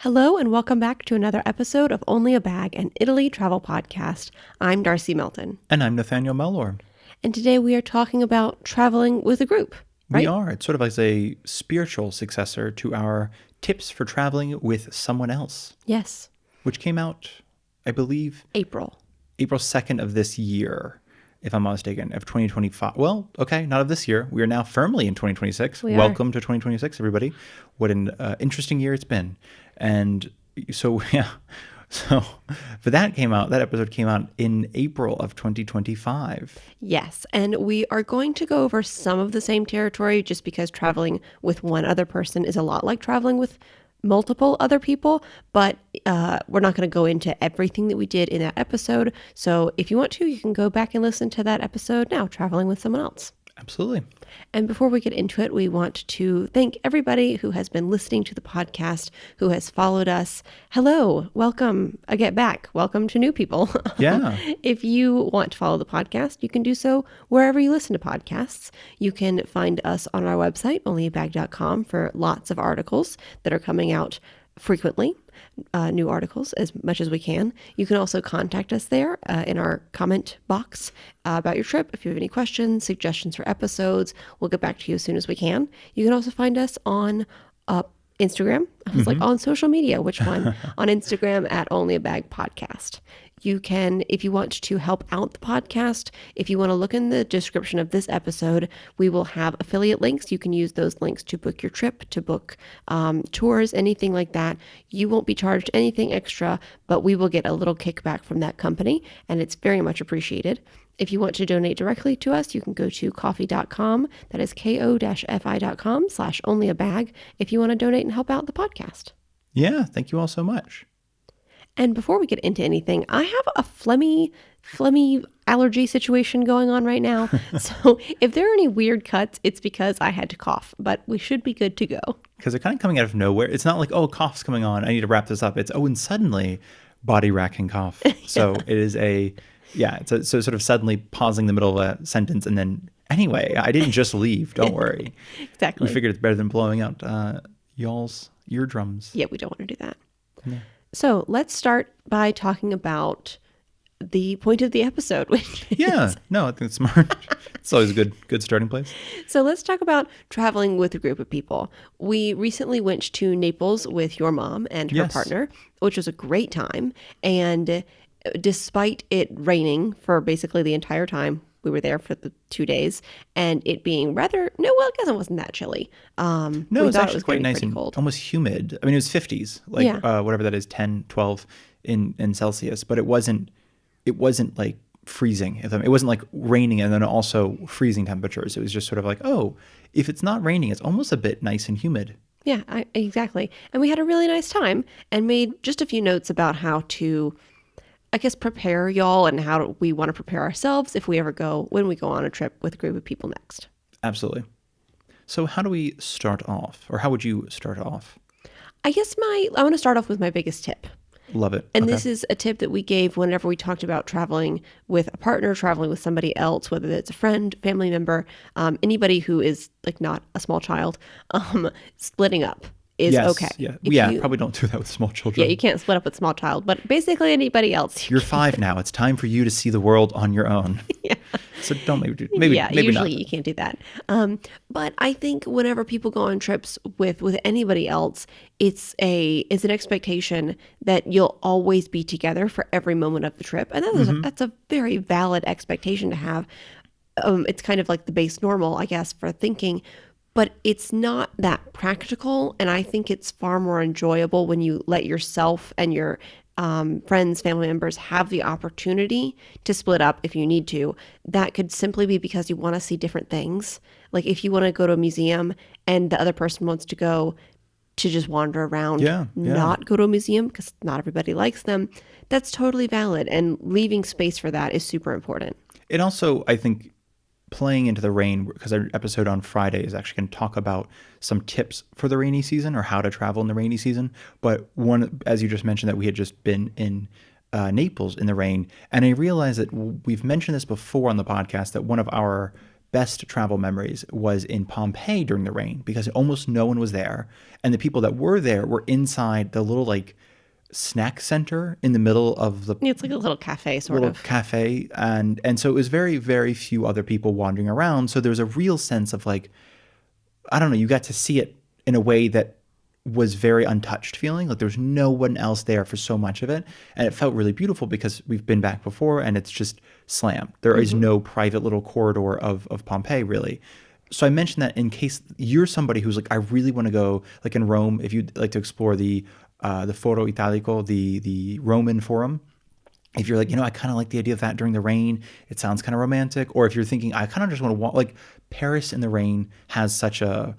Hello and welcome back to another episode of Only a Bag, an Italy travel podcast. I'm Darcy Melton. And I'm Nathaniel Mellor. And today we are talking about traveling with a group, right? We are. It's sort of like a spiritual successor to our tips for traveling with someone else. Yes. Which came out, I believe, April 2nd of this year, if I'm not mistaken, of 2025. Well, okay, not of this year. We are now firmly in 2026. Welcome to 2026, everybody. What an interesting year it's been. And so, yeah. So, but that episode came out in April of 2025. Yes, and we are going to go over some of the same territory just because traveling with one other person is a lot like traveling with multiple other people, but we're not going to go into everything that we did in that episode. So if you want to, you can go back and listen to that episode now, traveling with someone else. Absolutely. And before we get into it, we want to thank everybody who has been listening to the podcast, who has followed us. Hello, welcome, get back. Welcome to new people. Yeah. If you want to follow the podcast, you can do so wherever you listen to podcasts. You can find us on our website, onlyabag.com, for lots of articles that are coming out frequently. New articles as much as we can. You can also contact us there in our comment box about your trip. If you have any questions, suggestions for episodes, we'll get back to you as soon as we can. You can also find us on Instagram. I was like, on social media, which one? On Instagram at Only a Bag Podcast. You can, if you want to help out the podcast, if you want to look in the description of this episode, we will have affiliate links. You can use those links to book your trip, to book tours, anything like that. You won't be charged anything extra, but we will get a little kickback from that company, and it's very much appreciated. If you want to donate directly to us, you can go to ko-fi.com. That is ko-fi.com/onlyabag if you want to donate and help out the podcast. Yeah, thank you all so much. And before we get into anything, I have a phlegmy allergy situation going on right now. So if there are any weird cuts, it's because I had to cough, but we should be good to go. Because they're kind of coming out of nowhere. It's not like, oh, cough's coming on, I need to wrap this up. It's, and suddenly body racking cough. So it is so sort of suddenly pausing the middle of a sentence and then, anyway, I didn't just leave. Don't worry. Exactly. We figured it's better than blowing out y'all's eardrums. Yeah, we don't want to do that. No. So let's start by talking about the point of the episode, which I think it's smart. It's always a good starting place. So let's talk about traveling with a group of people. We recently went to Naples with your mom and her partner, which was a great time. And despite it raining for basically the entire time, we were there for the 2 days, and it being I guess it wasn't that chilly. No, it was actually quite nice and cold. Almost humid. I mean, it was 50s, whatever that is, 10, 12 in Celsius, but it wasn't like freezing. It wasn't like raining and then also freezing temperatures. It was just sort of like, oh, if it's not raining, it's almost a bit nice and humid. Yeah, exactly. And we had a really nice time and made just a few notes about how to, I guess, prepare y'all and how we want to prepare ourselves when we go on a trip with a group of people next. Absolutely. So how do we start off? Or how would you start off? I guess I want to start off with my biggest tip. Love it. And This is a tip that we gave whenever we talked about traveling with a partner, traveling with somebody else, whether it's a friend, family member, anybody who is like not a small child, splitting up is okay. Yeah. Probably don't do that with small children. Yeah, you can't split up with small child, but basically anybody else. You're 5 now. It's time for you to see the world on your own. Yeah. So don't maybe usually not. You can't do that. But I think whenever people go on trips with anybody else, it's an expectation that you'll always be together for every moment of the trip, and that's a very valid expectation to have. It's kind of like the base normal, I guess, for thinking. But it's not that practical, and I think it's far more enjoyable when you let yourself and your friends, family members have the opportunity to split up if you need to. That could simply be because you want to see different things. Like if you want to go to a museum and the other person wants to go to just wander around, not go to a museum because not everybody likes them, that's totally valid. And leaving space for that is super important. It also, I think, playing into the rain, because our episode on Friday is actually going to talk about some tips for the rainy season or how to travel in the rainy season. But one, as you just mentioned, that we had just been in Naples in the rain. And I realized that we've mentioned this before on the podcast, that one of our best travel memories was in Pompeii during the rain because almost no one was there. And the people that were there were inside the little like snack center in the middle of the It's like a little cafe, sort little of. cafe. And so it was very, very few other people wandering around. So there was a real sense of like, I don't know, you got to see it in a way that was very untouched feeling. Like there was no one else there for so much of it. And it felt really beautiful because we've been back before and it's just slammed. There is no private little corridor of Pompeii really. So I mentioned that in case you're somebody who's like, I really want to go, like in Rome, if you'd like to explore the Foro Italico, the Roman Forum, if you're like, I kind of like the idea of that during the rain, it sounds kind of romantic. Or if you're thinking, I kind of just want to walk, like Paris in the rain has such a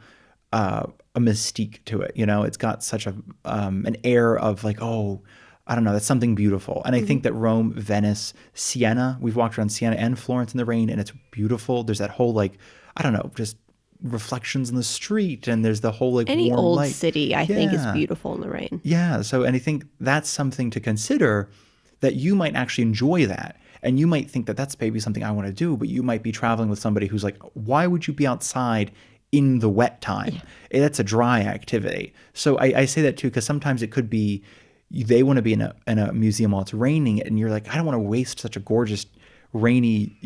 mystique to it. It's got such an air of like, oh, I don't know, that's something beautiful. And I think that Rome, Venice, Siena, we've walked around Siena and Florence in the rain, and it's beautiful. There's that whole like, I don't know, just reflections in the street, and there's the whole like Any warm old light. city, I think, is Yeah. beautiful in the rain. Yeah. So, and I think that's something to consider, that you might actually enjoy that. And you might think that that's maybe something I want to do, but you might be traveling with somebody who's like, why would you be outside in the wet time? That's a dry activity. So I say that too, because sometimes it could be they want to be in a museum while it's raining, and you're like, I don't want to waste such a gorgeous, rainy,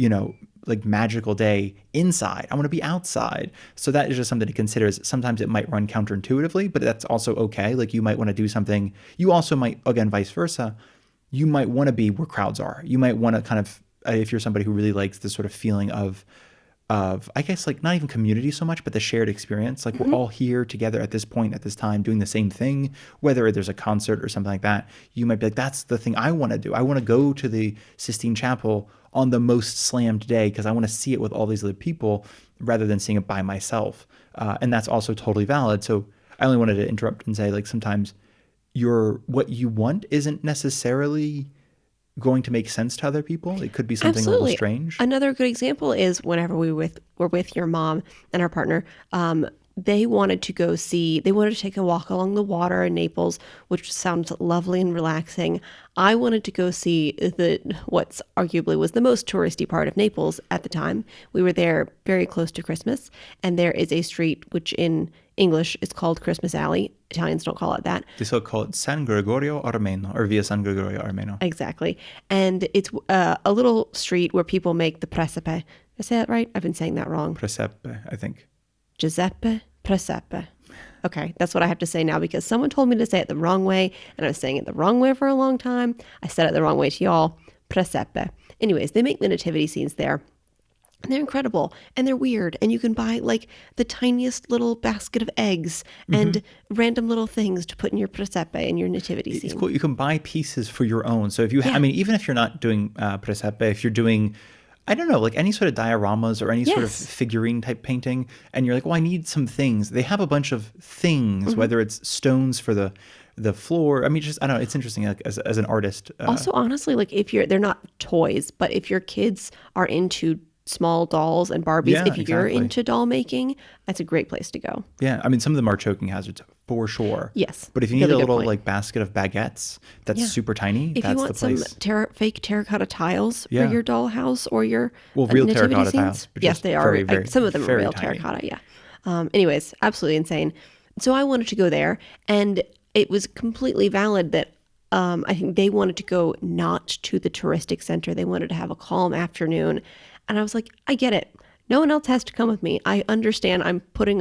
like magical day inside. I want to be outside. So that is just something to consider. Is sometimes it might run counterintuitively, but that's also okay. Like you might want to do something. You also might, again, vice versa. You might want to be where crowds are. You might want to kind of, if you're somebody who really likes this sort of feeling of, I guess like not even community so much, but the shared experience. Like we're all here together at this point, at this time, doing the same thing, whether there's a concert or something like that. You might be like, that's the thing I want to do. I want to go to the Sistine Chapel on the most slammed day because I want to see it with all these other people rather than seeing it by myself. And that's also totally valid. So I only wanted to interrupt and say, like, sometimes what you want isn't necessarily going to make sense to other people. It could be something a little Absolutely. strange. Another good example is whenever we were with your mom and our partner, they wanted to take a walk along the water in Naples, which sounds lovely and relaxing. I wanted to go see what's arguably was the most touristy part of Naples at the time. We were there very close to Christmas, and there is a street which in English is called Christmas Alley. Italians don't call it that. They still call it San Gregorio Armeno, or Via San Gregorio Armeno. Exactly. And it's a little street where people make the presepe. Did I say that right? I've been saying that wrong. Presepe, I think. Giuseppe Presepe. Okay, that's what I have to say now because someone told me to say it the wrong way, and I was saying it the wrong way for a long time. I said it the wrong way to y'all. Presepe. Anyways, they make the nativity scenes there. And they're incredible and they're weird. And you can buy like the tiniest little basket of eggs and random little things to put in your presepe and your nativity scene. It's cool. You can buy pieces for your own. So if you, Yeah. I mean, even if you're not doing presepe, if you're doing, I don't know, like any sort of dioramas or any sort of Yes. figurine type painting, and you're like, well, I need some things. They have a bunch of things, whether it's stones for the floor. I mean, just, I don't know. It's interesting like, as an artist. Also, honestly, like they're not toys, but if your kids are into small dolls and Barbies, Yeah, if you're exactly. into doll making, that's a great place to go. Yeah, I mean, some of them are choking hazards for sure. Yes, But if you need really a good little point. like basket of baguettes that's Yeah. super tiny, If that's you the want some place. fake terracotta tiles Yeah. for your doll house or your Well, real nativity terracotta scenes, tiles, but yes, just they are. very, very, Some of them are very real tiny. terracotta. Yeah. Anyways, absolutely insane. So I wanted to go there, and it was completely valid that I think they wanted to go not to the touristic center. They wanted to have a calm afternoon, and I was like, I get it. No one else has to come with me. I understand I'm putting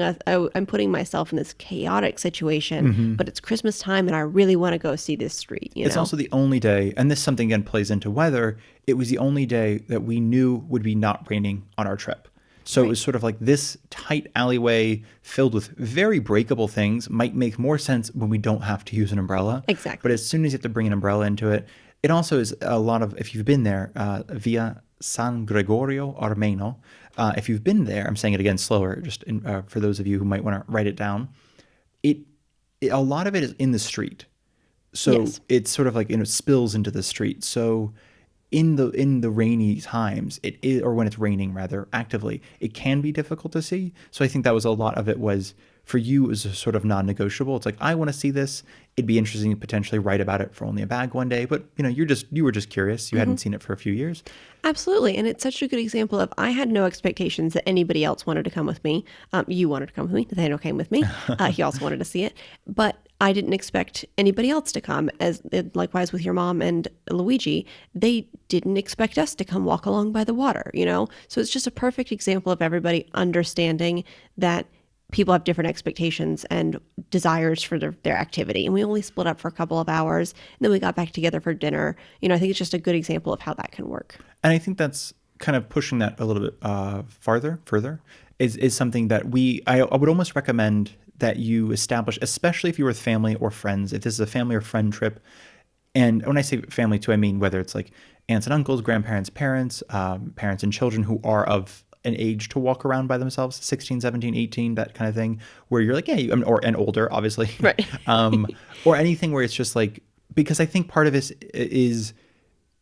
myself in this chaotic situation, but it's Christmas time and I really want to go see this street, It's know? also the only day, and this something again plays into weather. It was the only day that we knew would be not raining on our trip. So it was sort of like this tight alleyway filled with very breakable things might make more sense when we don't have to use an umbrella. Exactly. But as soon as you have to bring an umbrella into it, it also is a lot of, if you've been there, via San Gregorio Armeno, if you've been there, I'm saying it again slower, just for those of you who might want to write it down, a lot of it is in the street. So Yes. it's sort of like, spills into the street. So in the rainy times, it is, or when it's raining rather actively, it can be difficult to see. So I think that was a lot of it was for you it was a sort of non-negotiable. It's like, I want to see this. It'd be interesting to potentially write about it for Only a Bag one day. But you were just curious. You hadn't seen it for a few years. Absolutely. And it's such a good example of I had no expectations that anybody else wanted to come with me. You wanted to come with me. Nathaniel came with me. He also wanted to see it. But I didn't expect anybody else to come. As likewise with your mom and Luigi, they didn't expect us to come walk along by the water, So it's just a perfect example of everybody understanding that people have different expectations and desires for their activity. And we only split up for a couple of hours. And then we got back together for dinner. I think it's just a good example of how that can work. And I think that's kind of pushing that a little bit further is something that I would almost recommend that you establish, especially if you're with family or friends, if this is a family or friend trip. And when I say family too, I mean whether it's like aunts and uncles, grandparents, parents, parents and children who are of an age to walk around by themselves, 16, 17, 18, that kind of thing, where you're like, yeah, and older, obviously. Right. Or anything where it's just like, because I think part of this is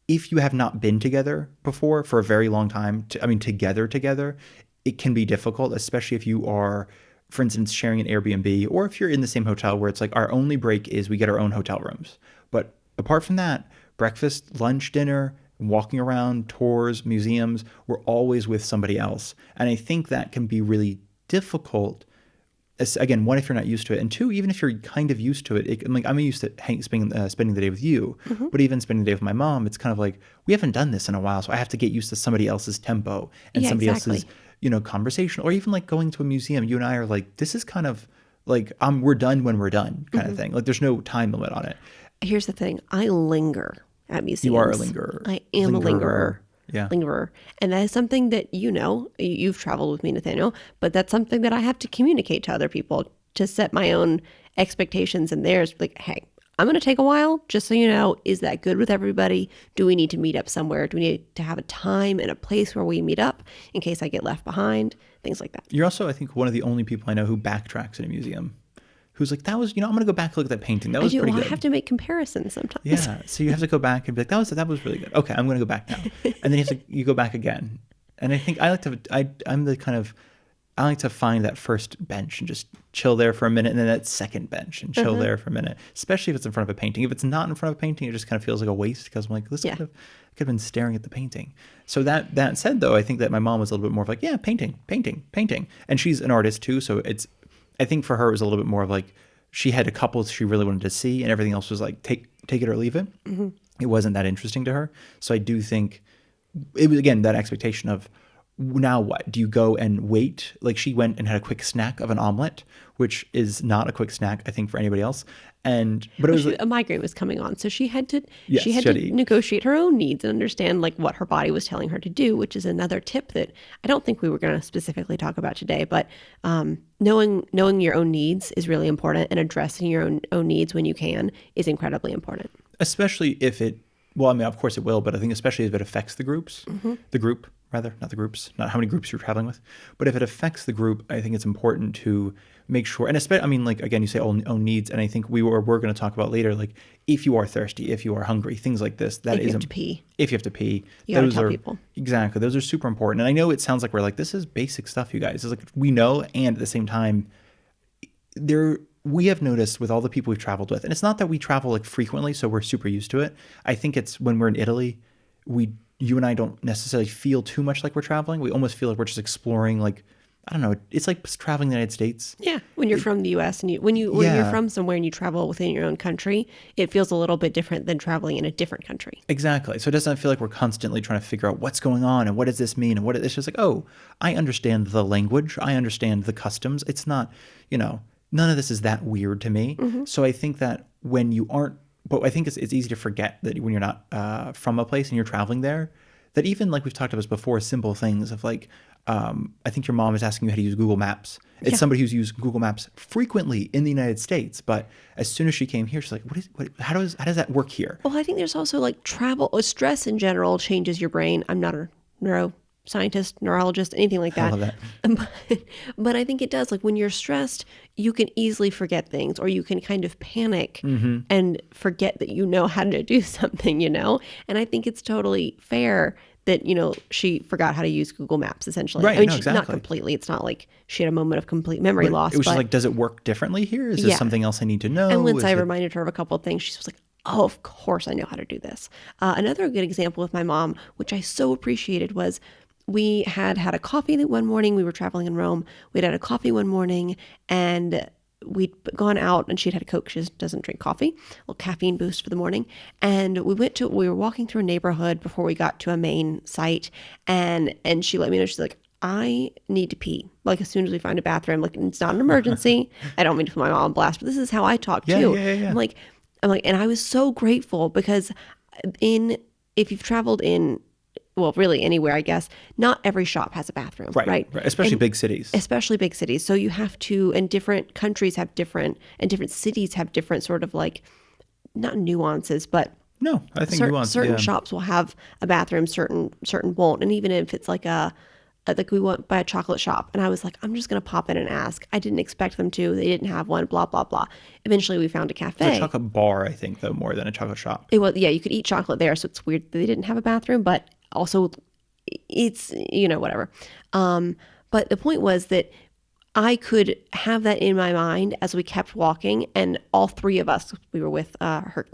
if you have not been together before for a very long time, together, it can be difficult, especially if you are, for instance, sharing an Airbnb, or if you're in the same hotel where it's like our only break is we get our own hotel rooms. But apart from that, breakfast, lunch, dinner, walking around, tours, museums, we're always with somebody else. And I think that can be really difficult. Again, one, if you're not used to it, and two, even if you're kind of used to it, I'm used to spending the day with you, but even spending the day with my mom, it's kind of like, we haven't done this in a while, so I have to get used to somebody else's tempo and somebody else's, conversation, or even like going to a museum. You and I are like, this is kind of like, we're done when we're done kind of thing. Like there's no time limit on it. Here's the thing. I linger at museums. You are a lingerer. I am a lingerer. Yeah. Lingerer. And that is something that you've traveled with me, Nathaniel, but that's something that I have to communicate to other people to set my own expectations and theirs. Like, hey, I'm going to take a while, just so you know, is that good with everybody? Do we need to meet up somewhere? Do we need to have a time and a place where we meet up in case I get left behind? Things like that. You're also, I think, one of the only people I know who backtracks in a museum. Who's like, that was, I'm going to go back and look at that painting. That was pretty good. I have to make comparisons sometimes. Yeah. So you have to go back and be like, that was really good. Okay, I'm going to go back now. And then you go back again. And I think I like to find that first bench and just chill there for a minute, and then that second bench and chill there for a minute, especially if it's in front of a painting. If it's not in front of a painting, it just kind of feels like a waste because I'm like, I could have been staring at the painting. So that said, though, I think that my mom was a little bit more of like, yeah, painting. And she's an artist too. So I think for her, it was a little bit more of like, she had a couple she really wanted to see, and everything else was like, take it or leave it. It wasn't that interesting to her. So I do think it was, again, that expectation of, now what? Do you go and wait? Like she went and had a quick snack of an omelet, which is not a quick snack, I think, for anybody else. But it was a migraine was coming on, so she had to negotiate her own needs and understand like what her body was telling her to do, which is another tip that I don't think we were going to specifically talk about today. But knowing your own needs is really important, and addressing your own needs when you can is incredibly important. Especially if it, well, I mean, of course it will, but I think especially if it affects the groups, the group rather, not the groups, not how many groups you're traveling with, but if it affects the group, I think it's important to make sure, and especially, I mean, like, again, you say own needs, and I think we're going to talk about later, like, if you are thirsty, if you are hungry, things like this, if you have to pee, you got to tell people. Exactly. Those are super important. And I know it sounds like we're like, this is basic stuff, you guys. It's like, we know, and at the same time, we have noticed with all the people we've traveled with, and it's not that we travel like frequently, so we're super used to it. I think it's when we're in Italy, you and I don't necessarily feel too much like we're traveling. We almost feel like we're just exploring, like, I don't know. It's like traveling the United States. Yeah. When you're from the U.S. and when you're from somewhere and you travel within your own country, it feels a little bit different than traveling in a different country. Exactly. So it doesn't feel like we're constantly trying to figure out what's going on and what does this mean and it's just like, oh, I understand the language. I understand the customs. It's not, none of this is that weird to me. So I think that when you aren't, but I think it's easy to forget that when you're not from a place and you're traveling there, that even like we've talked about before, simple things of like, I think your mom is asking you how to use Google Maps. It's somebody who's used Google Maps frequently in the United States, but as soon as she came here, she's like, how does that work here? Well, I think there's also like travel or stress in general changes your brain. I'm not a neuroscientist, neurologist, anything like that. I love that. But I think it does. Like when you're stressed, you can easily forget things, or you can kind of panic and forget that you know how to do something, And I think it's totally fair that, she forgot how to use Google Maps, essentially. Right, I mean, no, not exactly. completely. It's not like she had a moment of complete memory loss. It was but just like, does it work differently here? Is this something else I need to know? And once I reminded her of a couple of things, she was like, oh, of course I know how to do this. Another good example with my mom, which I so appreciated, was we had a coffee one morning. We were traveling in Rome. We'd had a coffee one morning, and we'd gone out, and she'd had a Coke. She doesn't drink coffee. A little caffeine boost for the morning. And we were walking through a neighborhood before we got to a main site, and she let me know. She's like, I need to pee. Like, as soon as we find a bathroom, like, it's not an emergency. I don't mean to put my mom on blast, but this is how I talk too. Yeah. I'm like, and I was so grateful because if you've traveled in, well, really anywhere, I guess, not every shop has a bathroom, right? Especially big cities. Especially big cities. So you have to, and different countries have different, and different cities have different sort of like, not nuances, but no, I think certain shops will have a bathroom, certain won't. And even if it's like we went by a chocolate shop, and I was like, I'm just going to pop in and ask. I didn't expect them to. They didn't have one, blah, blah, blah. Eventually we found a cafe. It's a chocolate bar, I think, though, more than a chocolate shop. It was, yeah, you could eat chocolate there. So it's weird that they didn't have a bathroom, but also it's, whatever. But the point was that I could have that in my mind as we kept walking, and all three of us, we were with our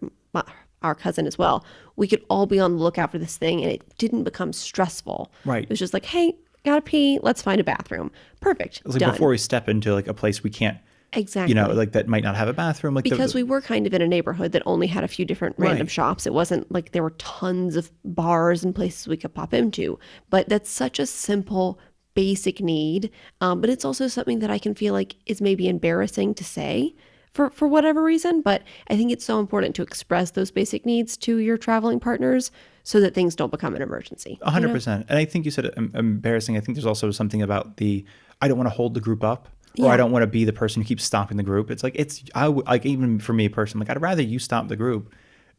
cousin as well, we could all be on the lookout for this thing, and it didn't become stressful. Right. It was just like, hey, gotta pee, let's find a bathroom. Perfect. It's like done. before we step into like a place we can't, exactly, like that might not have a bathroom. Like because we were kind of in a neighborhood that only had a few different random shops. It wasn't like there were tons of bars and places we could pop into. But that's such a simple, basic need. But it's also something that I can feel like is maybe embarrassing to say for whatever reason. But I think it's so important to express those basic needs to your traveling partners so that things don't become an emergency. 100%. And I think you said embarrassing. I think there's also something about I don't want to hold the group up, or I don't want to be the person who keeps stopping the group. It's like, like even for me personally, like I'd rather you stop the group,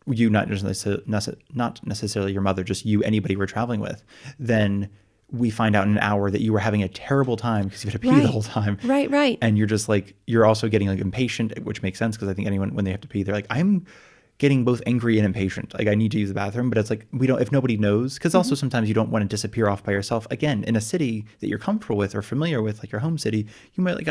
you not necessarily your mother, just you, anybody we're traveling with, than we find out in an hour that you were having a terrible time because you had to pee the whole time. Right. And you're just like, you're also getting like impatient, which makes sense because I think anyone, when they have to pee, they're like, I'm getting both angry and impatient. Like I need to use the bathroom, but it's like, if nobody knows, because also sometimes you don't want to disappear off by yourself. Again, in a city that you're comfortable with or familiar with, like your home city, you might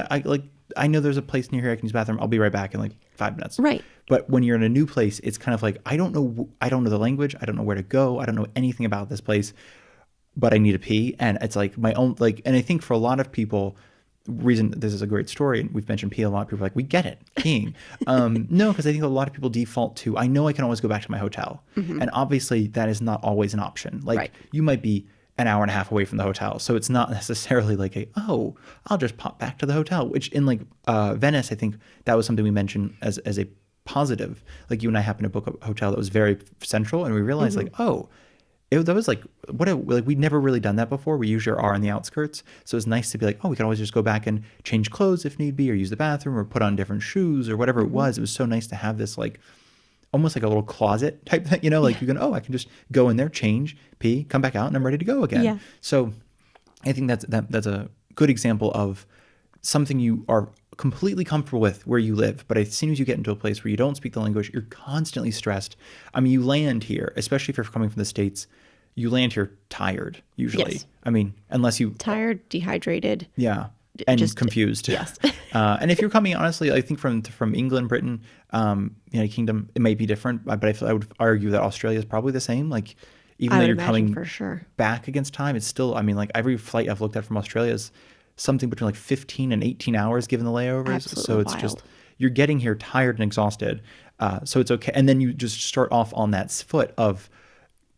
I know there's a place near here I can use the bathroom. I'll be right back in like 5 minutes. Right. But when you're in a new place, it's kind of like, I don't know the language. I don't know where to go. I don't know anything about this place, but I need to pee. And it's like my own, and I think for a lot of people, reason this is a great story, and we've mentioned pee a lot, people are like, we get it, peeing. No, because I think a lot of people default to, I know I can always go back to my hotel. And obviously that is not always an option. Like you might be an hour and a half away from the hotel, so it's not necessarily like I'll just pop back to the hotel, which in like Venice, I think that was something we mentioned as a positive. Like you and I happened to book a hotel that was very central, and we realized that was like, we'd never really done that before. We usually are on the outskirts. So it's nice to be like, we can always just go back and change clothes if need be, or use the bathroom, or put on different shoes, or whatever it was. It was so nice to have this like, almost like a little closet type thing, like you can, I can just go in there, change, pee, come back out, and I'm ready to go again. Yeah. So I think that's a good example of something you are completely comfortable with where you live, but as soon as you get into a place where you don't speak the language, you're constantly stressed. I mean, you land here, especially if you're coming from the States, you land here tired usually. Yes. I mean, unless you tired, dehydrated. Yeah. And just confused. Yes. And if you're coming, honestly, I think from England, Britain, United Kingdom, it might be different, but I would argue that Australia is probably the same. Like, even though you're coming for sure back against time, it's still, I mean, like every flight I've looked at from Australia is something between like 15 and 18 hours given the layovers. Absolutely so it's wild. Just, you're getting here tired and exhausted. So it's okay. And then you just start off on that foot of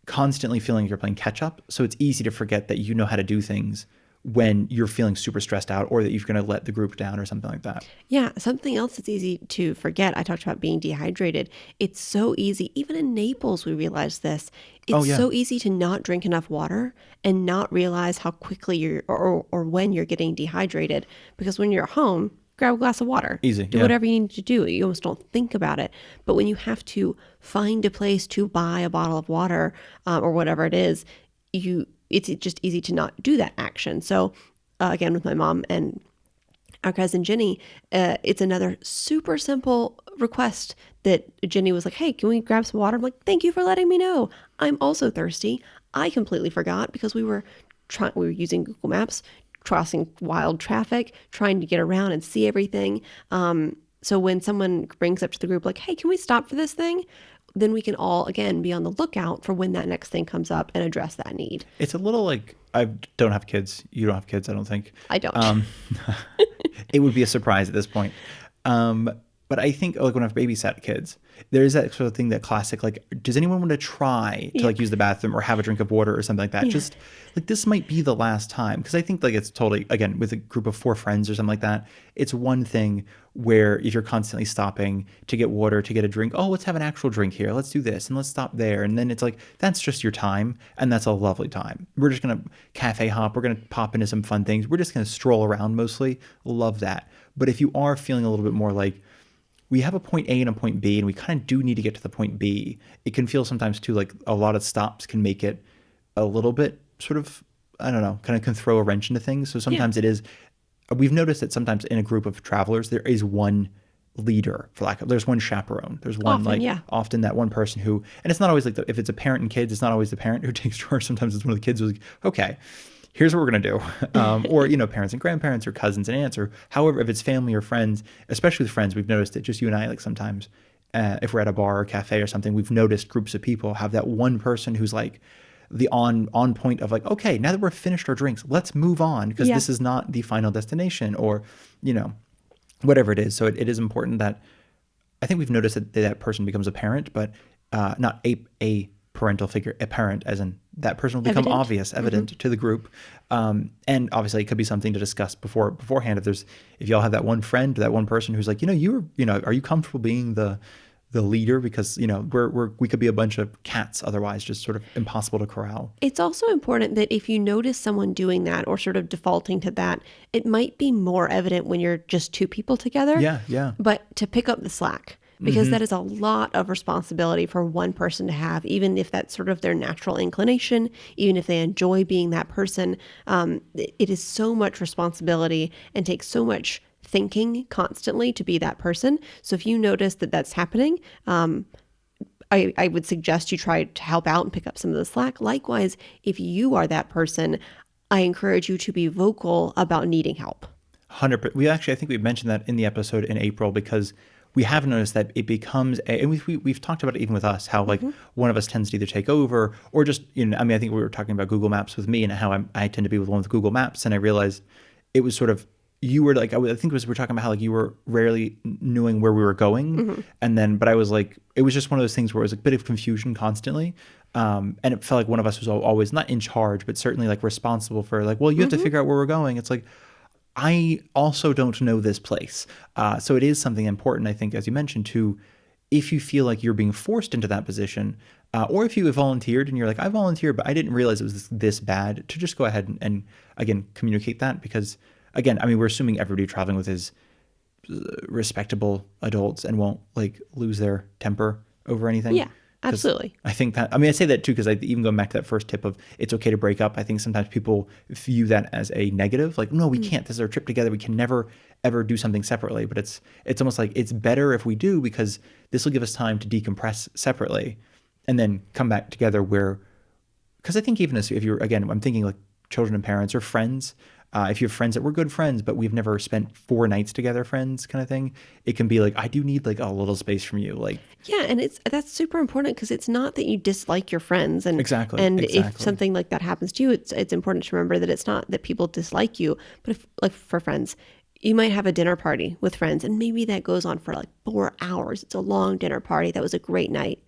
constantly feeling like you're playing catch up. So it's easy to forget that you know how to do things when you're feeling super stressed out, or that you're going to let the group down or something like that. Yeah. Something else that's easy to forget. I talked about being dehydrated. It's so easy. Even in Naples, we realized this. It's so easy to not drink enough water and not realize how quickly you're, or when you're getting dehydrated, because when you're at home, grab a glass of water. Easy. Do whatever you need to do. You almost don't think about it. But when you have to find a place to buy a bottle of water or whatever it is, it's just easy to not do that action. So again, with my mom and our cousin Jenny, it's another super simple request that Jenny was like, hey, can we grab some water? I'm like, thank you for letting me know. I'm also thirsty. I completely forgot because we were using Google Maps, crossing wild traffic, trying to get around and see everything. So when someone brings up to the group like, hey, can we stop for this thing? Then we can all, again, be on the lookout for when that next thing comes up and address that need. It's a little like, I don't have kids. You don't have kids, I don't think. I don't. It would be a surprise at this point. But I think like when I've babysat kids, there is that sort of thing, that classic, like, does anyone want to try to like use the bathroom or have a drink of water or something like that? Just like, this might be the last time. Because I think like it's totally, again, with a group of 4 friends or something like that, it's one thing where if you're constantly stopping to get water, to get a drink, oh, let's have an actual drink here. Let's do this and let's stop there. And then it's like, that's just your time. And that's a lovely time. We're just going to cafe hop. We're going to pop into some fun things. We're just going to stroll around mostly. Love that. But if you are feeling a little bit more like, we have a point A and a point B, and we kind of do need to get to the point B, it can feel sometimes too like a lot of stops can make it a little bit sort of, I don't know, kind of can throw a wrench into things. So sometimes it is, we've noticed that sometimes in a group of travelers, there is one leader, for lack of, there's one chaperone. There's one often that one person who, and it's not always like, if it's a parent and kids, it's not always the parent who takes charge. Sometimes it's one of the kids who's like, okay, here's what we're going to do. Or, parents and grandparents or cousins and aunts, or however, if it's family or friends, especially with friends, we've noticed that just you and I, like sometimes if we're at a bar or cafe or something, we've noticed groups of people have that one person who's like the on point of like, okay, now that we're finished our drinks, let's move on because this is not the final destination, or, whatever it is. So it is important that I think we've noticed that person becomes a parent, but not a parental figure, a parent, as in that person will become evident to the group. And obviously it could be something to discuss beforehand. If y'all have that one friend, that one person who's like, are you comfortable being the leader? Because, we could be a bunch of cats otherwise, just sort of impossible to corral. It's also important that if you notice someone doing that or sort of defaulting to that, it might be more evident when you're just 2 people together. Yeah. But to pick up the slack, because that is a lot of responsibility for one person to have, even if that's sort of their natural inclination, even if they enjoy being that person. It is so much responsibility and takes so much thinking constantly to be that person. So if you notice that that's happening, I would suggest you try to help out and pick up some of the slack. Likewise, if you are that person, I encourage you to be vocal about needing help. 100%. I think we mentioned that in the episode in April, because we have noticed that it becomes and we've talked about it even with us, how like one of us tends to either take over or just, I think we were talking about Google Maps with me and how I tend to be with one with Google Maps. And I realized it was sort of, you were like, I think we're talking about how like you were rarely knowing where we were going. And then, but I was like, it was just one of those things where it was a bit of confusion constantly. And it felt like one of us was always not in charge, but certainly like responsible for like, well, you have to figure out where we're going. It's like, I also don't know this place. So it is something important, I think, as you mentioned, if you feel like you're being forced into that position, or if you have volunteered and you're like, I volunteered, but I didn't realize it was this bad, to just go ahead and again, communicate that. Because, again, we're assuming everybody traveling with is respectable adults and won't like lose their temper over anything. Yeah. Absolutely. I think that, I say that too, because even going back to that first tip of it's okay to break up, I think sometimes people view that as a negative. Like, no, we can't. This is our trip together. We can never, ever do something separately. But it's almost like it's better if we do, because this will give us time to decompress separately and then come back together because I think even if you're, again, I'm thinking like children and parents or friends, if you have friends that were good friends, but we've never spent 4 nights together, friends kind of thing, it can be like, I do need like a little space from you. Like, yeah. And that's super important, because it's not that you dislike your friends. And exactly. If something like that happens to you, it's important to remember that it's not that people dislike you, but if, like for friends, you might have a dinner party with friends and maybe that goes on for like 4 hours. It's a long dinner party. That was a great night.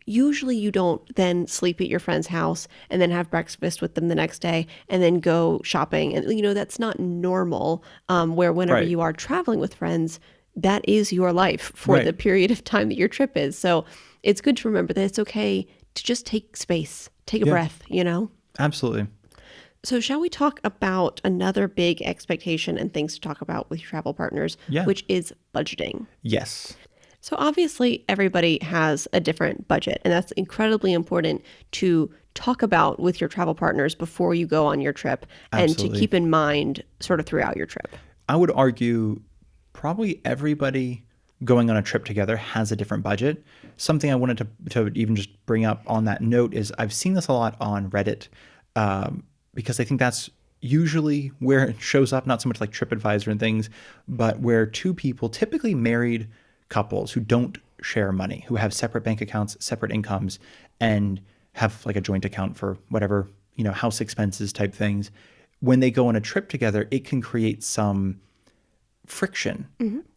Usually you don't then sleep at your friend's house and then have breakfast with them the next day and then go shopping. And, that's not normal, where whenever you are traveling with friends, that is your life for the period of time that your trip is. So it's good to remember that it's okay to just take space, take a breath, Absolutely. So shall we talk about another big expectation and things to talk about with your travel partners, which is budgeting? Yes. So obviously everybody has a different budget, and that's incredibly important to talk about with your travel partners before you go on your trip. Absolutely. And to keep in mind sort of throughout your trip. I would argue probably everybody going on a trip together has a different budget. Something I wanted to even just bring up on that note is I've seen this a lot on Reddit, because I think that's usually where it shows up, not so much like TripAdvisor and things, but where two people, typically married couples who don't share money, who have separate bank accounts, separate incomes, and have like a joint account for whatever, house expenses type things. When they go on a trip together, it can create some friction.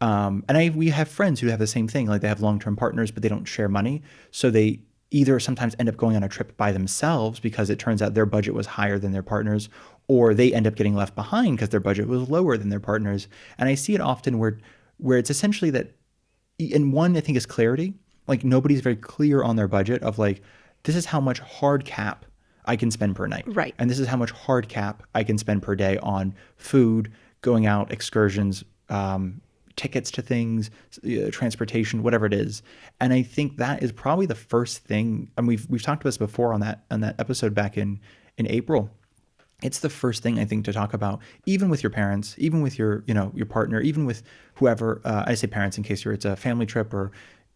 And we have friends who have the same thing. Like they have long-term partners, but they don't share money. So they either sometimes end up going on a trip by themselves because it turns out their budget was higher than their partner's, or they end up getting left behind because their budget was lower than their partner's. And I see it often where it's essentially that, and one, I think, is clarity. Like nobody's very clear on their budget of like, this is how much hard cap I can spend per night. Right. And this is how much hard cap I can spend per day on food, going out, excursions, tickets to things, transportation, whatever it is. And I think that is probably the first thing. And we've talked about this before on that episode back in April. It's the first thing I think to talk about, even with your parents, even with your partner, even with whoever. I say parents in case it's a family trip or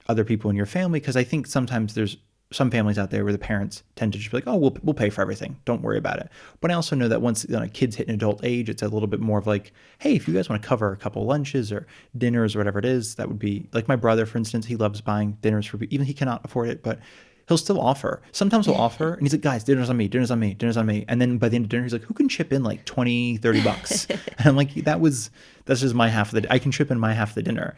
other people in your family, because I think sometimes there's some families out there where the parents tend to just be like, oh, we'll pay for everything. Don't worry about it. But I also know that once kids hit an adult age, it's a little bit more of like, hey, if you guys want to cover a couple lunches or dinners or whatever it is, that would be like my brother, for instance. He loves buying dinners for even he cannot afford it, but he'll still offer. Sometimes he'll offer and he's like, guys, dinner's on me, dinner's on me, dinner's on me. And then by the end of dinner, he's like, who can chip in like 20, 30 bucks? And I'm like, that's just my half of I can chip in my half of the dinner.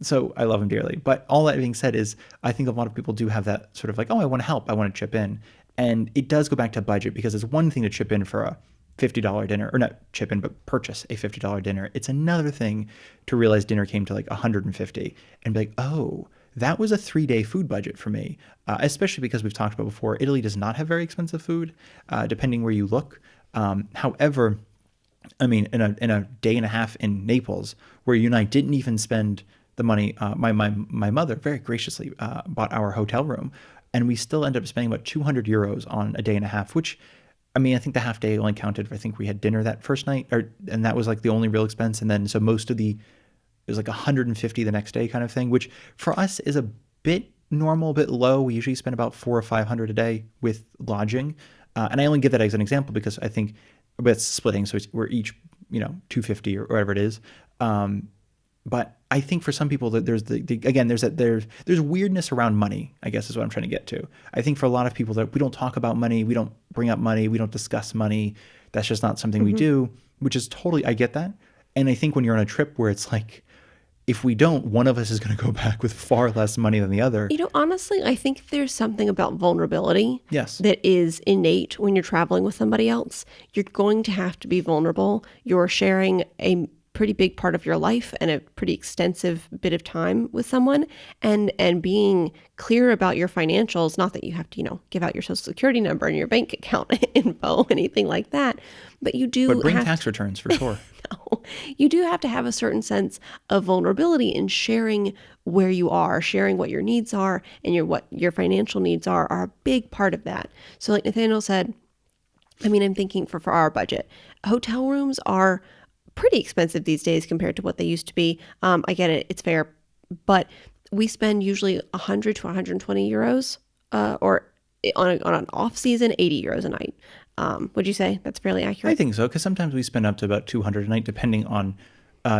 So I love him dearly. But all that being said is I think a lot of people do have that sort of like, oh, I want to help. I want to chip in. And it does go back to budget, because it's one thing to chip in for a $50 dinner, or not chip in, but purchase a $50 dinner. It's another thing to realize dinner came to like $150 and be like, oh, that was a 3-day food budget for me, especially because we've talked about before, Italy does not have very expensive food, depending where you look. However, I mean, in a day and a half in Naples, where you and I didn't even spend the money, my mother very graciously bought our hotel room, and we still ended up spending about 200 euros on a day and a half, which, I mean, I think the half day only counted for, I think we had dinner that first night, and that was like the only real expense. And then, so most of it was like 150 the next day kind of thing, which for us is a bit normal, a bit low. We usually spend about 400 or 500 a day with lodging. And I only give that as an example because I think it's splitting. So we're each, 250 or whatever it is. But I think for some people that there's weirdness around money, I guess is what I'm trying to get to. I think for a lot of people that we don't talk about money, we don't bring up money, we don't discuss money. That's just not something we do, which is totally, I get that. And I think when you're on a trip where it's like, if we don't, one of us is going to go back with far less money than the other. Honestly, I think there's something about vulnerability that is innate when you're traveling with somebody else. You're going to have to be vulnerable. You're sharing a pretty big part of your life and a pretty extensive bit of time with someone, and being clear about your financials. Not that you have to, give out your social security number and your bank account info, anything like that, but you do. But bring tax returns for sure. No, you do have to have a certain sense of vulnerability in sharing where you are, sharing what your needs are, and what your financial needs are a big part of that. So like Nathaniel said, I mean, I'm thinking for our budget, hotel rooms are pretty expensive these days compared to what they used to be. I get it. It's fair. But we spend usually 100 to 120 euros, or on an off season, 80 euros a night. Would you say that's fairly accurate? I think so, because sometimes we spend up to about 200 a night, depending on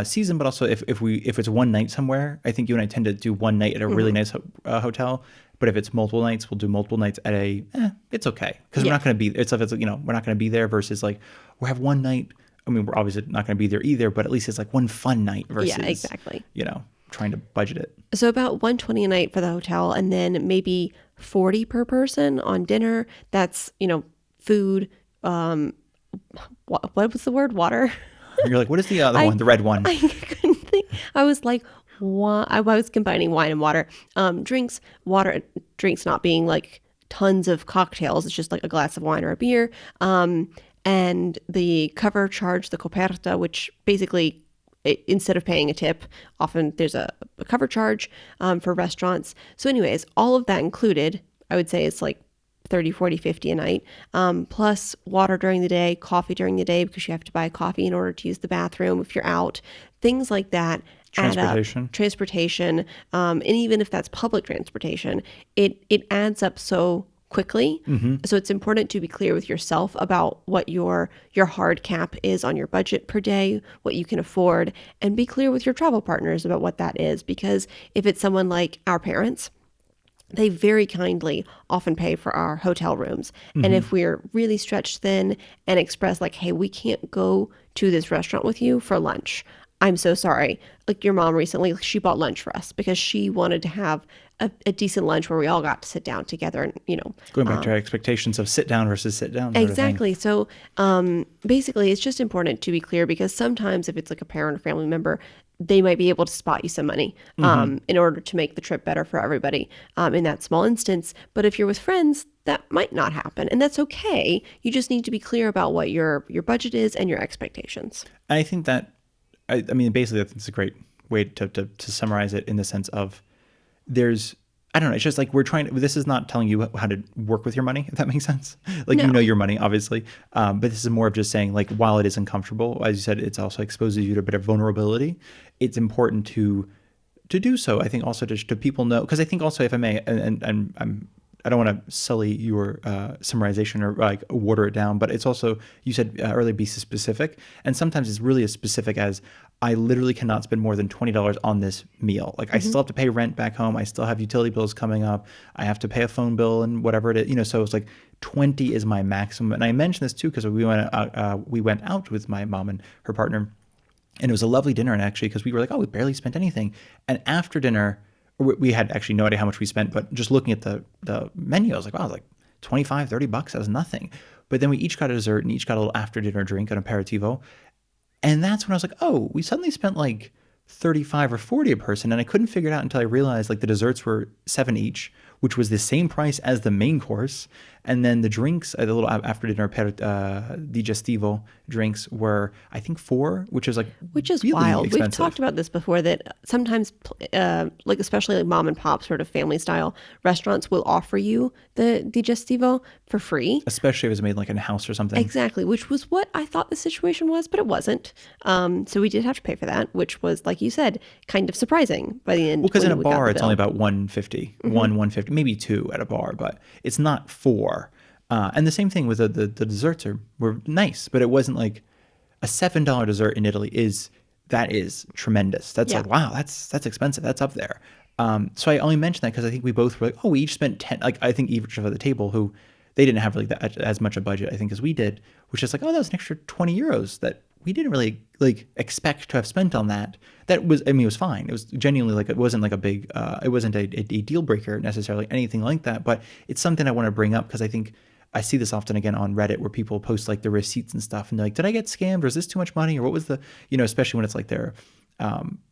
season, but also if it's one night somewhere. I think you and I tend to do one night at a really nice hotel. But if it's multiple nights, we'll do multiple nights at it's okay, because we're not going to be. We're not going to be there versus like we have one night. I mean, we're obviously not going to be there either, but at least it's like one fun night versus, exactly. Trying to budget it. So about 120 a night for the hotel, and then maybe 40 per person on dinner. That's, food. What was the word? Water. You're like, what is the other one? The red one. I couldn't think. I was like, I was combining wine and water. Drinks, water, drinks not being like tons of cocktails. It's just like a glass of wine or a beer. And the cover charge, the coperta, which basically, instead of paying a tip, often there's a cover charge for restaurants. So anyways, all of that included, I would say it's like 30, 40, 50 a night, plus water during the day, coffee during the day because you have to buy coffee in order to use the bathroom if you're out, things like that add up. Transportation, and even if that's public transportation, it adds up so quickly. So it's important to be clear with yourself about what your hard cap is on your budget per day, what you can afford, and be clear with your travel partners about what that is. Because if it's someone like our parents, they very kindly often pay for our hotel rooms. And if we're really stretched thin and express like, hey, we can't go to this restaurant with you for lunch, I'm so sorry. Like your mom recently, she bought lunch for us because she wanted to have a decent lunch where we all got to sit down together and, going back to our expectations of sit down versus sit down. Exactly. So basically, it's just important to be clear because sometimes if it's like a parent or family member, they might be able to spot you some money in order to make the trip better for everybody in that small instance. But if you're with friends, that might not happen. And that's okay. You just need to be clear about what your budget is and your expectations. I think that, I mean, basically, that's a great way to summarize it in the sense of I don't know. It's just like this is not telling you how to work with your money, if that makes sense. Like, no. Your money, obviously. But this is more of just saying, like, while it is uncomfortable, as you said, it's also exposes you to a bit of vulnerability. It's important to do so. I think also to people know, because I think also, if I may, and I don't want to sully your summarization or like water it down, but it's also, you said earlier, be specific. And sometimes it's really as specific as, I literally cannot spend more than $20 on this meal. Like I still have to pay rent back home. I still have utility bills coming up. I have to pay a phone bill and whatever it is, so it's like 20 is my maximum. And I mentioned this too, because we went out with my mom and her partner, and it was a lovely dinner. And actually, because we were like, we barely spent anything. And after dinner, we had actually no idea how much we spent, but just looking at the menu, I was like, wow, it was like $25, $30. That was nothing. But then we each got a dessert and each got a little after dinner drink, an aperitivo. And that's when I was like, we suddenly spent like 35 or 40 a person. And I couldn't figure it out until I realized like the desserts were $7 each, which was the same price as the main course. And then the drinks, the little after dinner digestivo drinks were, I think, $4, which is really wild. expensive. We've talked about this before, that sometimes, like especially like mom and pop sort of family style restaurants will offer you the digestivo for free, especially if it was made like in a house or something. Exactly, which was what I thought the situation was, but it wasn't. So we did have to pay for that, which was, like you said, kind of surprising by the end. Well, because in a bar it's only about $150, $150, maybe $2 at a bar, but it's not $4. And the same thing with the desserts were nice, but it wasn't like a $7 dessert in Italy is tremendous. That's like, wow, that's expensive. That's up there. So I only mentioned that because I think we both were like, we each spent 10. Like I think each of the table who they didn't have really that as much a budget I think as we did, which is like, that was an extra 20 euros that we didn't really like expect to have spent on that. That was, it was fine. It was genuinely like, it wasn't like a big, it wasn't a deal breaker necessarily, anything like that. But it's something I want to bring up because I think I see this often again on Reddit where people post like the receipts and stuff and they're like, did I get scammed or is this too much money? Or what was the, especially when it's like their,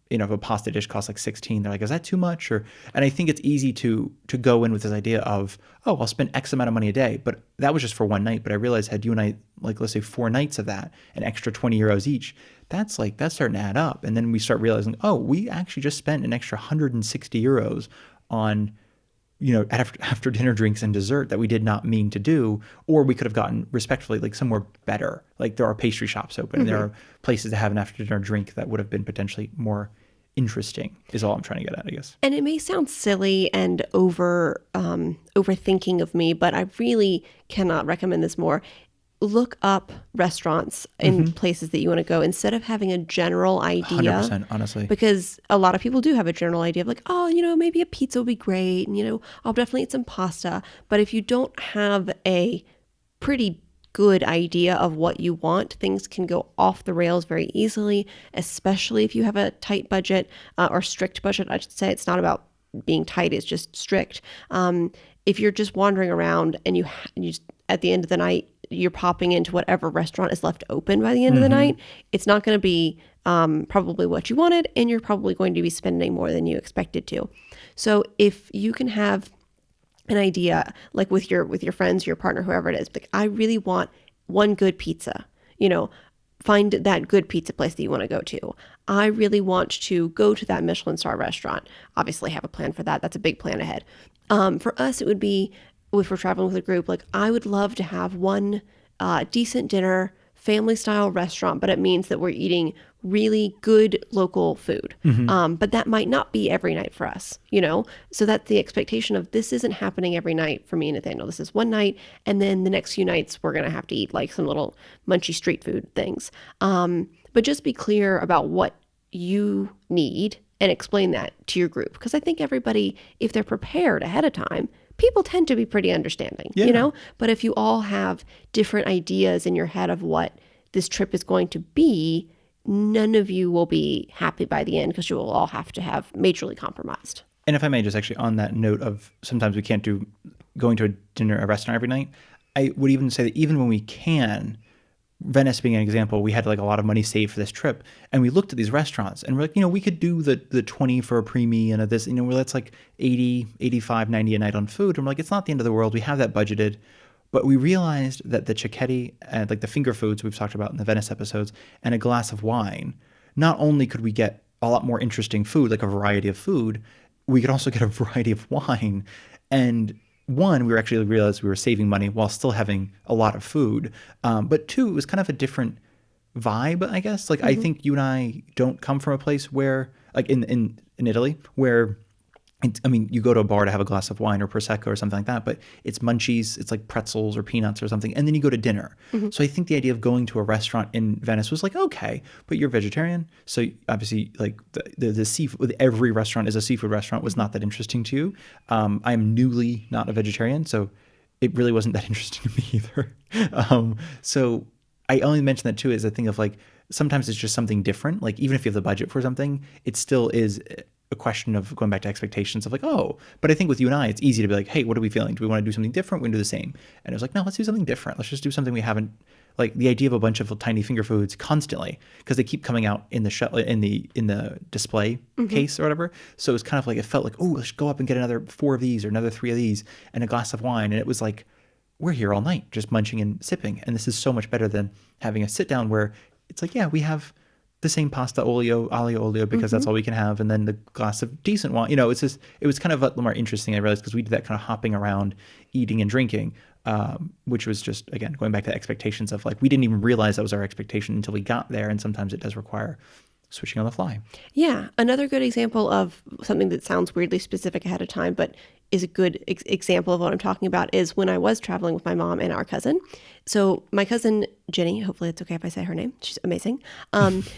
if a pasta dish costs like 16, they're like, is that too much? And I think it's easy to go in with this idea of, I'll spend X amount of money a day, but that was just for one night. But I realized had you and I, like, let's say 4 nights of that, an extra 20 euros each, that's starting to add up. And then we start realizing, we actually just spent an extra 160 euros on, after dinner drinks and dessert that we did not mean to do, or we could have gotten respectfully like somewhere better. Like there are pastry shops open, and there are places to have an after dinner drink that would have been potentially more interesting, is all I'm trying to get at, I guess. And it may sound silly and overthinking of me, but I really cannot recommend this more. Look up restaurants in places that you want to go instead of having a general idea. 100%, honestly. Because a lot of people do have a general idea of like, maybe a pizza would be great. And, I'll definitely eat some pasta. But if you don't have a pretty good idea of what you want, things can go off the rails very easily, especially if you have a tight budget or strict budget. I should say it's not about being tight, it's just strict. If you're just wandering around and you just, at the end of the night, you're popping into whatever restaurant is left open by the end of the night, it's not going to be probably what you wanted, and you're probably going to be spending more than you expected to. So if you can have an idea, like with your friends, your partner, whoever it is, like, I really want one good pizza, find that good pizza place that you want to go to. I really want to go to that Michelin star restaurant. Obviously have a plan for that. That's a big plan ahead. For us, it would be if we're traveling with a group, like I would love to have one decent dinner, family style restaurant, but it means that we're eating really good local food. But that might not be every night for us, you know? So that's the expectation of this isn't happening every night for me and Nathaniel. This is one night. And then the next few nights, we're going to have to eat like some little munchy street food things. But just be clear about what you need and explain that to your group. Because I think everybody, if they're prepared ahead of time, people tend to be pretty understanding, you know? But if you all have different ideas in your head of what this trip is going to be, none of you will be happy by the end because you will all have to have majorly compromised. And if I may, just actually on that note of sometimes we can't do going to a dinner, a restaurant every night, I would even say that even when we can, Venice being an example, we had like a lot of money saved for this trip, and we looked at these restaurants and we're like, we could do the 20 for a preemie and this, where that's like 80, 85, 90 a night on food. And we're like, it's not the end of the world. We have that budgeted. But we realized that the cicchetti and like the finger foods we've talked about in the Venice episodes and a glass of wine, not only could we get a lot more interesting food, like a variety of food, we could also get a variety of wine. And one, we actually realized we were saving money while still having a lot of food. But two, it was kind of a different vibe, I guess. Like I think you and I don't come from a place where, like in Italy, where you go to a bar to have a glass of wine or Prosecco or something like that, but it's munchies, it's like pretzels or peanuts or something, and then you go to dinner. So I think the idea of going to a restaurant in Venice was like, okay, but you're vegetarian, so obviously like the seafood, every restaurant is a seafood restaurant, was not that interesting to you. I'm newly not a vegetarian, so it really wasn't that interesting to me either. So I only mention that too as a thing of like, sometimes it's just something different. Like even if you have the budget for something, it still is a question of going back to expectations of like, oh, but I think with you and I, it's easy to be like, hey, what are we feeling? Do we want to do something different? We can do the same. And it was like, no, let's do something different. Let's just do something we haven't, like the idea of a bunch of tiny finger foods constantly, because they keep coming out in the display case or whatever. So it was kind of like, it felt like, oh, let's go up and get another 4 of these or another 3 of these and a glass of wine. And it was like, we're here all night just munching and sipping. And this is so much better than having a sit down where it's like, yeah, we have the same pasta aglio olio because that's all we can have, and then the glass of decent wine. It's just, it was kind of a little more interesting, I realized, because we did that kind of hopping around, eating and drinking, which was just, again, going back to expectations of like, we didn't even realize that was our expectation until we got there, and sometimes it does require switching on the fly. Yeah. Another good example of something that sounds weirdly specific ahead of time, but is a good example of what I'm talking about, is when I was traveling with my mom and our cousin. So my cousin Jenny, hopefully it's okay if I say her name, she's amazing.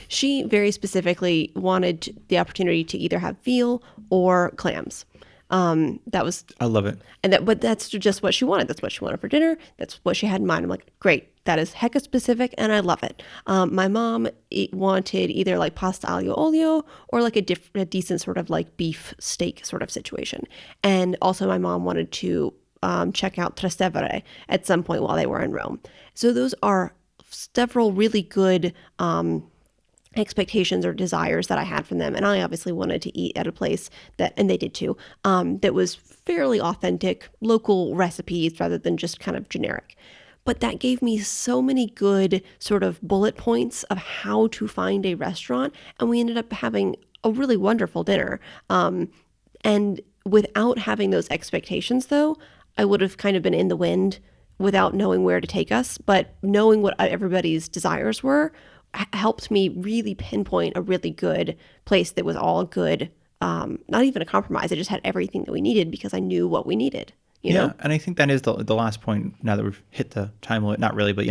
She very specifically wanted the opportunity to either have veal or clams. That was, I love it. But that's just what she wanted. That's what she wanted for dinner. That's what she had in mind. I'm like, great. That is hecka specific, and I love it. My mom wanted either like pasta aglio olio or like a decent sort of like beef steak sort of situation. And also my mom wanted to check out Trastevere at some point while they were in Rome. So those are several really good expectations or desires that I had from them. And I obviously wanted to eat at a place that, and they did too, that was fairly authentic, local recipes rather than just kind of generic. But that gave me so many good sort of bullet points of how to find a restaurant. And we ended up having a really wonderful dinner. And without having those expectations, though, I would have kind of been in the wind without knowing where to take us. But knowing what everybody's desires were helped me really pinpoint a really good place that was all good. Not even a compromise. I just had everything that we needed because I knew what we needed. You know? And I think that is the last point, now that we've hit the time limit. Not really, but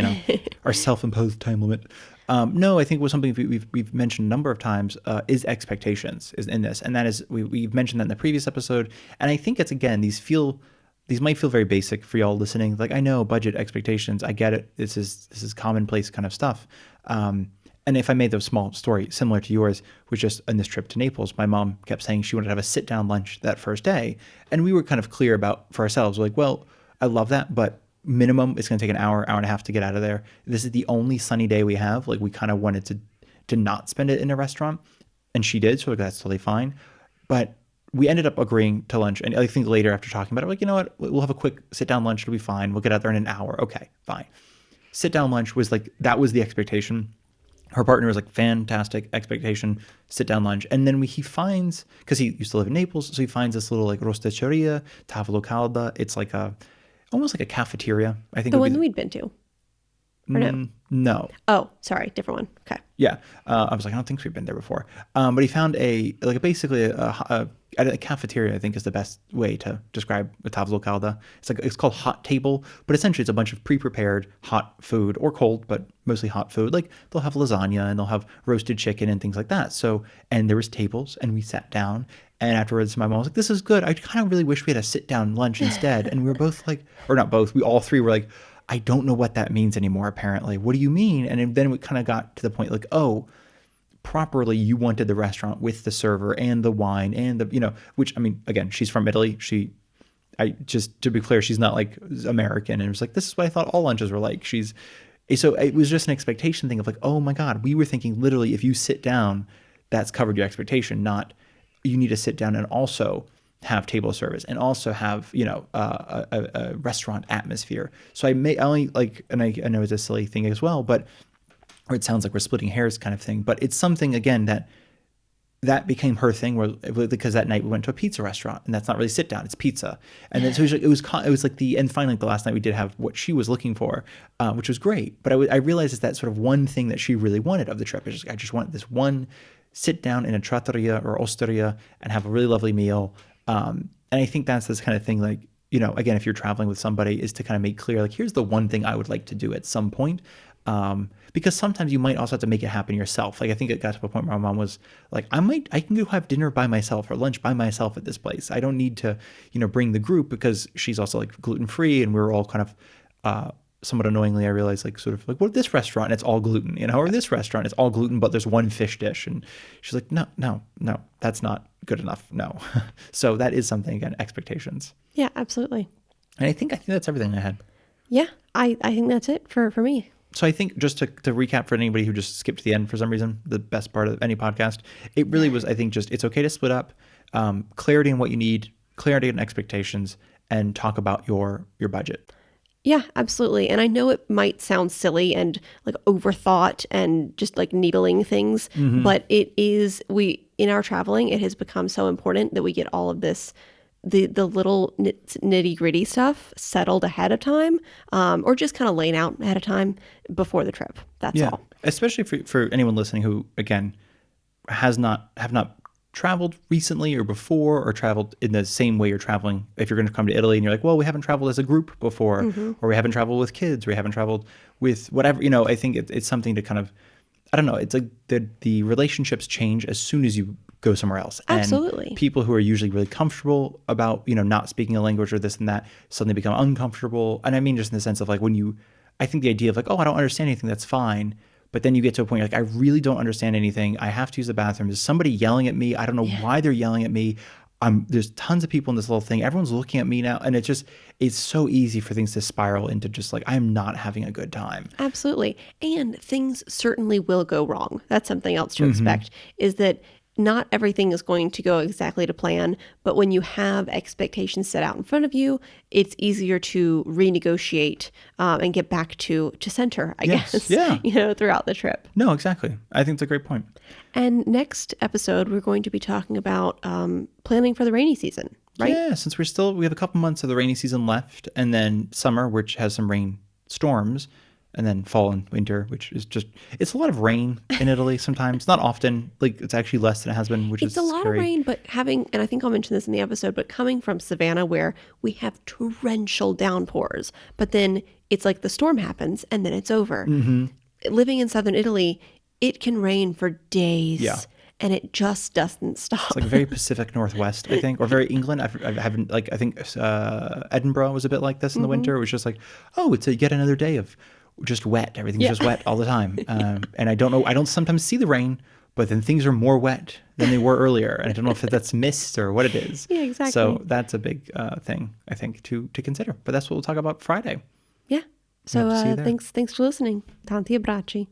our self-imposed time limit. No, I think it was something we've mentioned a number of times, is expectations is in this. And that is, we've mentioned that in the previous episode. And I think it's, again, these might feel very basic for y'all listening. Like, I know, budget, expectations, I get it. This is commonplace kind of stuff. And if I made the small story similar to yours, was just on this trip to Naples, my mom kept saying she wanted to have a sit-down lunch that first day. And we were kind of clear about, for ourselves, like, well, I love that, but minimum, it's going to take an hour and a half to get out of there. This is the only sunny day we have. Like, we kind of wanted to not spend it in a restaurant. And she did, so that's totally fine. But we ended up agreeing to lunch. And I think later, after talking about it, like, you know what, we'll have a quick sit-down lunch. It'll be fine. We'll get out there in an hour. Okay, fine. Sit-down lunch was like, that was the expectation. Her partner was like, fantastic expectation, sit down lunch. And then he finds, because he used to live in Naples, so he finds this little like rosticeria, tavolo calda. It's like almost like a cafeteria. I think The would one be that we'd been to. Or no? no. Oh, sorry. Different one. Okay. Yeah, I was like, I don't think we've been there before. But he found basically a cafeteria. I think is the best way to describe a tavla calda. It's called hot table, but essentially it's a bunch of pre-prepared hot food or cold, but mostly hot food. Like they'll have lasagna and they'll have roasted chicken and things like that. So and there was tables and we sat down. And afterwards, my mom was like, "This is good. I kind of really wish we had a sit-down lunch instead." And we were both like, or not both. We all three were like, I don't know what that means anymore, apparently. What do you mean? And then we kind of got to the point like, oh, properly, you wanted the restaurant with the server and the wine and which, I mean, again, she's from Italy. Just to be clear, she's not like American. And it was like, this is what I thought all lunches were like. So it was just an expectation thing of like, oh my God, we were thinking literally if you sit down, that's covered your expectation, not you need to sit down and also have table service and also have a restaurant atmosphere. So I only like, and I know it's a silly thing as well, but or it sounds like we're splitting hairs kind of thing, but it's something again that became her thing because that night we went to a pizza restaurant and that's not really sit down, it's pizza. And then so it was like and finally the last night we did have what she was looking for, which was great. But I realized it's that sort of one thing that she really wanted of the trip. I just want this one sit down in a trattoria or osteria and have a really lovely meal. And I think that's this kind of thing, like, again, if you're traveling with somebody, is to kind of make clear, like, here's the one thing I would like to do at some point. Because sometimes you might also have to make it happen yourself. Like, I think it got to a point where my mom was like, I can go have dinner by myself or lunch by myself at this place. I don't need to, bring the group, because she's also like gluten-free and we were all kind of, somewhat annoyingly, I realized like sort of like, well, this restaurant, and it's all gluten, or this restaurant, it's all gluten, but there's one fish dish. And she's like, no, that's not good enough. No. So that is something, again, expectations. Yeah, absolutely. And I think that's everything I had. Yeah, I think that's it for me. So I think just to recap for anybody who just skipped to the end for some reason, the best part of any podcast, it really was, I think, just it's okay to split up, clarity on what you need, clarity on expectations, and talk about your budget. Yeah, absolutely. And I know it might sound silly and like overthought and just like needling things, but it is, in our traveling, it has become so important that we get all of this, the little nitty gritty stuff settled ahead of time, or just kind of laying out ahead of time before the trip. That's all. Especially for anyone listening who, again, have not traveled recently or before, or traveled in the same way you're traveling. If you're going to come to Italy and you're like, well, we haven't traveled as a group before, or we haven't traveled with kids, or we haven't traveled with whatever, I think it's something to kind of, I don't know, it's like the relationships change as soon as you go somewhere else. Absolutely. And people who are usually really comfortable about, not speaking a language or this and that suddenly become uncomfortable. And I mean, just in the sense of like I think the idea of like, oh, I don't understand anything, that's fine. But then you get to a point like, I really don't understand anything. I have to use the bathroom. There's somebody yelling at me. I don't know why they're yelling at me. There's tons of people in this little thing. Everyone's looking at me now. And it's so easy for things to spiral into just like, I'm not having a good time. Absolutely. And things certainly will go wrong. That's something else to expect, is that not everything is going to go exactly to plan, but when you have expectations set out in front of you, it's easier to renegotiate and get back to center, I guess, throughout the trip. No, exactly. I think it's a great point. And next episode, we're going to be talking about planning for the rainy season, right? Yeah, since we have a couple months of the rainy season left, and then summer, which has some rain storms, and then fall and winter, which is it's a lot of rain in Italy sometimes. Not often. Like, it's actually less than it has been, which is scary. It's a lot of rain, but and I think I'll mention this in the episode, but coming from Savannah, where we have torrential downpours, but then it's like the storm happens and then it's over. Living in southern Italy, it can rain for days. Yeah. And it just doesn't stop. It's like very Pacific Northwest, I think, or very England. I haven't, like, I think Edinburgh was a bit like this in the winter. It was just like, oh, it's yet another day of just wet. Everything's just wet all the time. And I don't sometimes see the rain, but then things are more wet than they were earlier. And I don't know if that's mist or what it is. Yeah, exactly. So that's a big thing, I think, to consider. But that's what we'll talk about Friday. Yeah. So thanks for listening. Tanti abbracci.